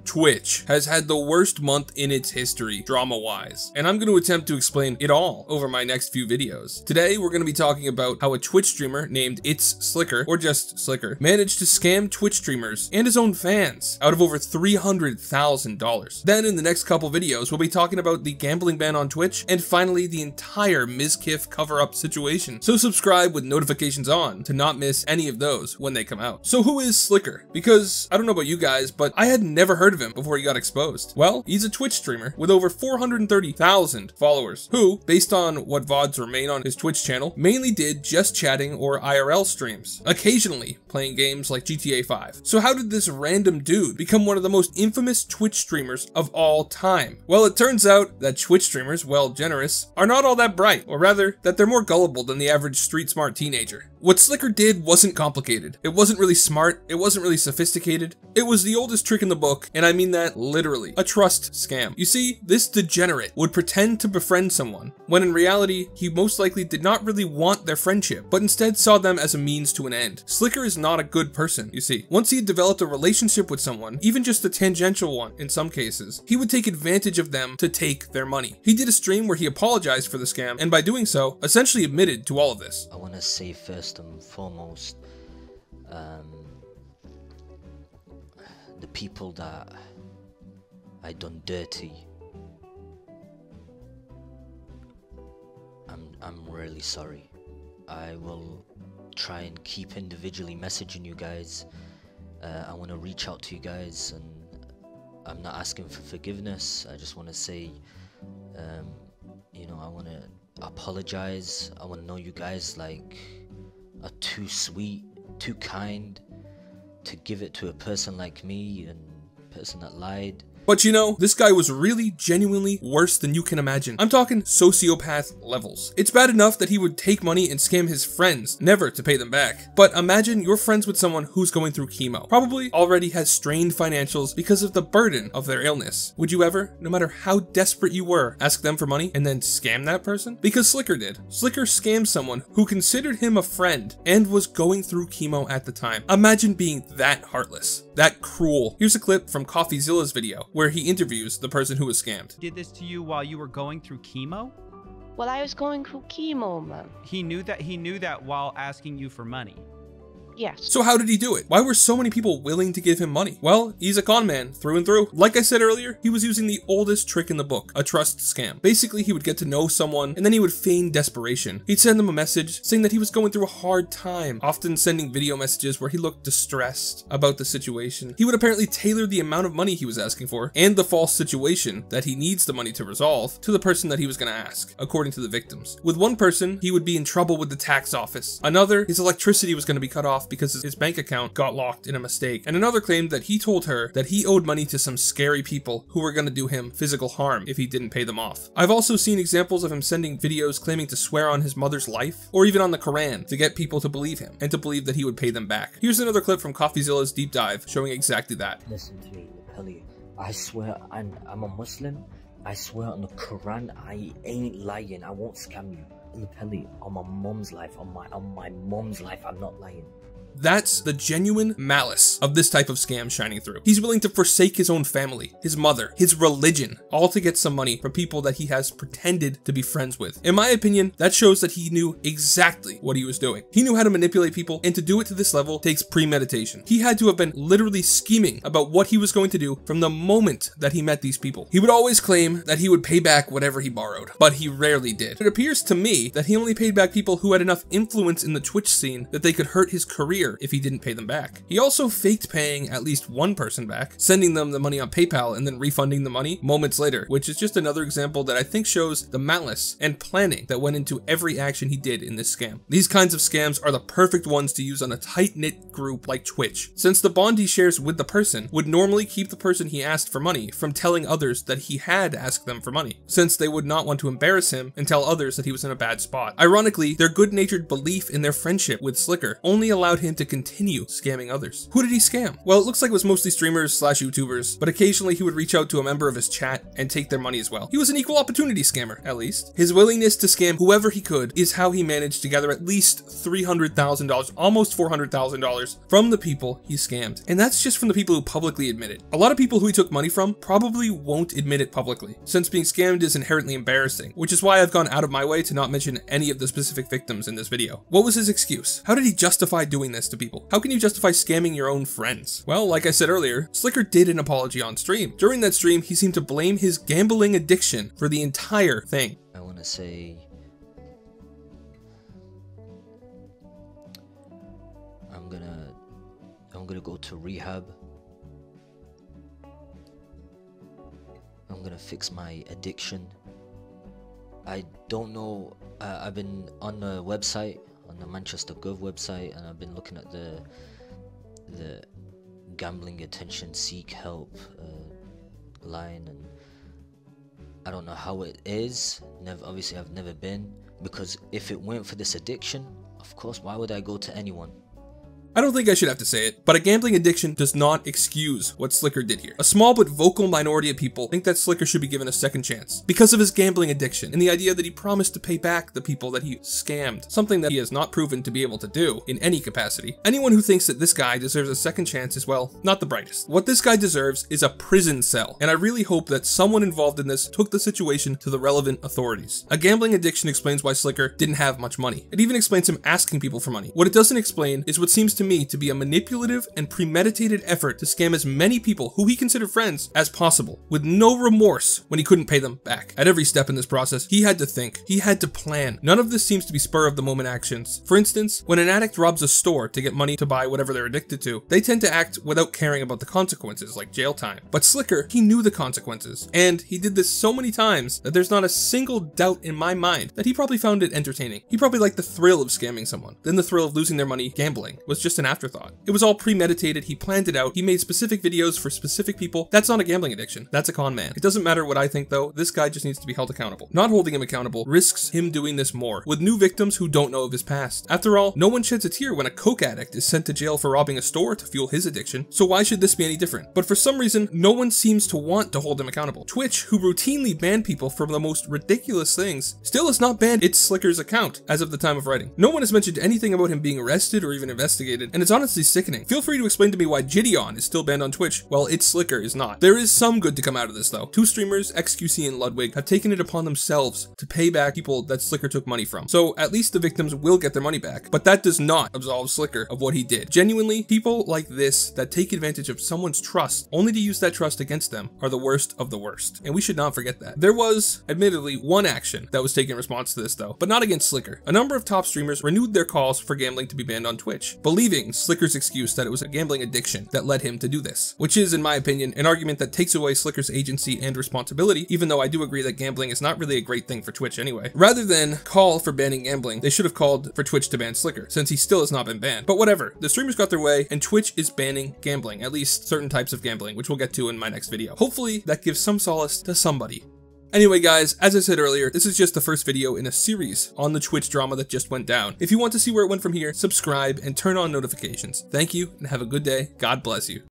Twitch has had the worst month in its history, drama-wise, and I'm going to attempt to explain it all over my next few videos. Today, we're going to be talking about how a Twitch streamer named ItsSliker, or just Sliker, managed to scam Twitch streamers and his own fans out of over $300,000. Then in the next couple videos, we'll be talking about the gambling ban on Twitch, and finally the entire Mizkif cover-up situation. So subscribe with notifications on to not miss any of those when they come out. So who is Sliker? Because I don't know about you guys, but I had never heard of him before he got exposed. Well, he's a Twitch streamer with over 430,000 followers, who, based on what VODs remain on his Twitch channel, mainly did just chatting or IRL streams, occasionally playing games like GTA 5. So how did this random dude become one of the most infamous Twitch streamers of all time? Well, it turns out that Twitch streamers, well, generous, are not all that bright, or rather, that they're more gullible than the average street-smart teenager. What Sliker did wasn't complicated. It wasn't really smart, it wasn't really sophisticated. It was the oldest trick in the book, and I mean that literally. A trust scam. You see, this degenerate would pretend to befriend someone, when in reality, he most likely did not really want their friendship, but instead saw them as a means to an end. Sliker is not a good person, you see. Once he had developed a relationship with someone, even just a tangential one in some cases, he would take advantage of them to take their money. He did a stream where he apologized for the scam, and by doing so, essentially admitted to all of this. I want to say first and foremost, the people that I done dirty, I'm really sorry. I will try and keep individually messaging you guys. I want to reach out to you guys, and I'm not asking for forgiveness. I just want to say, you know, I want to apologize. I want to know you guys like are too sweet, too kind to give it to a person like me and a person that lied. But you know, this guy was really genuinely worse than you can imagine. I'm talking sociopath levels. It's bad enough that he would take money and scam his friends, never to pay them back. But imagine you're friends with someone who's going through chemo, probably already has strained financials because of the burden of their illness. Would you ever, no matter how desperate you were, ask them for money and then scam that person? Because Sliker did. Sliker scammed someone who considered him a friend and was going through chemo at the time. Imagine being that heartless, that cruel. Here's a clip from CoffeeZilla's video, where he interviews the person who was scammed. Did this to you while you were going through chemo? Well, I was going through chemo, man. He knew that while asking you for money. Yes. So how did he do it? Why were so many people willing to give him money? Well, he's a con man through and through. Like I said earlier, he was using the oldest trick in the book, a trust scam. Basically, he would get to know someone and then he would feign desperation. He'd send them a message saying that he was going through a hard time, often sending video messages where he looked distressed about the situation. He would apparently tailor the amount of money he was asking for and the false situation that he needs the money to resolve to the person that he was going to ask, according to the victims. With one person, he would be in trouble with the tax office. Another, his electricity was going to be cut off because his bank account got locked in a mistake. And another claimed that he told her that he owed money to some scary people who were going to do him physical harm if he didn't pay them off. I've also seen examples of him sending videos claiming to swear on his mother's life, or even on the Quran, to get people to believe him, and to believe that he would pay them back. Here's another clip from CoffeeZilla's deep dive showing exactly that. Listen to me, Memeulous. I swear, I'm a Muslim. I swear on the Quran, I ain't lying. I won't scam you. Memeulous, on my mom's life, on my mom's life, I'm not lying. That's the genuine malice of this type of scam shining through. He's willing to forsake his own family, his mother, his religion, all to get some money from people that he has pretended to be friends with. In my opinion, that shows that he knew exactly what he was doing. He knew how to manipulate people, and to do it to this level takes premeditation. He had to have been literally scheming about what he was going to do from the moment that he met these people. He would always claim that he would pay back whatever he borrowed, but he rarely did. It appears to me that he only paid back people who had enough influence in the Twitch scene that they could hurt his career if he didn't pay them back. He also faked paying at least one person back, sending them the money on PayPal and then refunding the money moments later, which is just another example that I think shows the malice and planning that went into every action he did in this scam. These kinds of scams are the perfect ones to use on a tight-knit group like Twitch, since the bond he shares with the person would normally keep the person he asked for money from telling others that he had asked them for money, since they would not want to embarrass him and tell others that he was in a bad spot. Ironically, their good-natured belief in their friendship with Sliker only allowed him him to continue scamming others. Who did he scam? Well, it looks like it was mostly streamers / YouTubers, but occasionally he would reach out to a member of his chat and take their money as well. He was an equal opportunity scammer, at least. His willingness to scam whoever he could is how he managed to gather at least $300,000, almost $400,000 from the people he scammed. And that's just from the people who publicly admit it. A lot of people who he took money from probably won't admit it publicly, since being scammed is inherently embarrassing, which is why I've gone out of my way to not mention any of the specific victims in this video. What was his excuse? How did he justify doing this to people? How can you justify scamming your own friends? Well, like I said earlier, Sliker did an apology on stream. During that stream, he seemed to blame his gambling addiction for the entire thing. I want to say I'm gonna go to rehab. I'm gonna fix my addiction. I don't know, I've been on the website, on the Manchester Gov website, and I've been looking at the gambling attention seek help line, and I don't know how it is. Obviously I've never been, because if it weren't for this addiction, of course, why would I go to anyone? I don't think I should have to say it, but a gambling addiction does not excuse what Sliker did here. A small but vocal minority of people think that Sliker should be given a second chance because of his gambling addiction and the idea that he promised to pay back the people that he scammed, something that he has not proven to be able to do in any capacity. Anyone who thinks that this guy deserves a second chance is, well, not the brightest. What this guy deserves is a prison cell, and I really hope that someone involved in this took the situation to the relevant authorities. A gambling addiction explains why Sliker didn't have much money. It even explains him asking people for money. What it doesn't explain is what seems to me to be a manipulative and premeditated effort to scam as many people who he considered friends as possible, with no remorse when he couldn't pay them back. At every step in this process, he had to think, he had to plan. None of this seems to be spur of the moment actions. For instance, when an addict robs a store to get money to buy whatever they're addicted to, they tend to act without caring about the consequences, like jail time. But Sliker, he knew the consequences, and he did this so many times that there's not a single doubt in my mind that he probably found it entertaining. He probably liked the thrill of scamming someone. Then the thrill of losing their money gambling was just an afterthought. It was all premeditated, he planned it out, he made specific videos for specific people. That's not a gambling addiction, that's a con man. It doesn't matter what I think though, this guy just needs to be held accountable. Not holding him accountable risks him doing this more, with new victims who don't know of his past. After all, no one sheds a tear when a coke addict is sent to jail for robbing a store to fuel his addiction, so why should this be any different? But for some reason, no one seems to want to hold him accountable. Twitch, who routinely ban people from the most ridiculous things, still has not banned ItsSliker's account as of the time of writing. No one has mentioned anything about him being arrested or even investigated, and it's honestly sickening. Feel free to explain to me why Gideon is still banned on Twitch while ItsSliker is not. There is some good to come out of this though. Two streamers, XQC and Ludwig, have taken it upon themselves to pay back people that Sliker took money from. So at least the victims will get their money back, but that does not absolve Sliker of what he did. Genuinely, people like this that take advantage of someone's trust only to use that trust against them are the worst of the worst, and we should not forget that. There was, admittedly, one action that was taken in response to this though, but not against Sliker. A number of top streamers renewed their calls for gambling to be banned on Twitch, believing Sliker's excuse that it was a gambling addiction that led him to do this, which is, in my opinion, an argument that takes away Sliker's agency and responsibility, even though I do agree that gambling is not really a great thing for Twitch anyway. Rather than call for banning gambling, they should have called for Twitch to ban Sliker, since he still has not been banned. But whatever, the streamers got their way, and Twitch is banning gambling, at least certain types of gambling, which we'll get to in my next video. Hopefully, that gives some solace to somebody. Anyway guys, as I said earlier, this is just the first video in a series on the Twitch drama that just went down. If you want to see where it went from here, subscribe and turn on notifications. Thank you and have a good day. God bless you.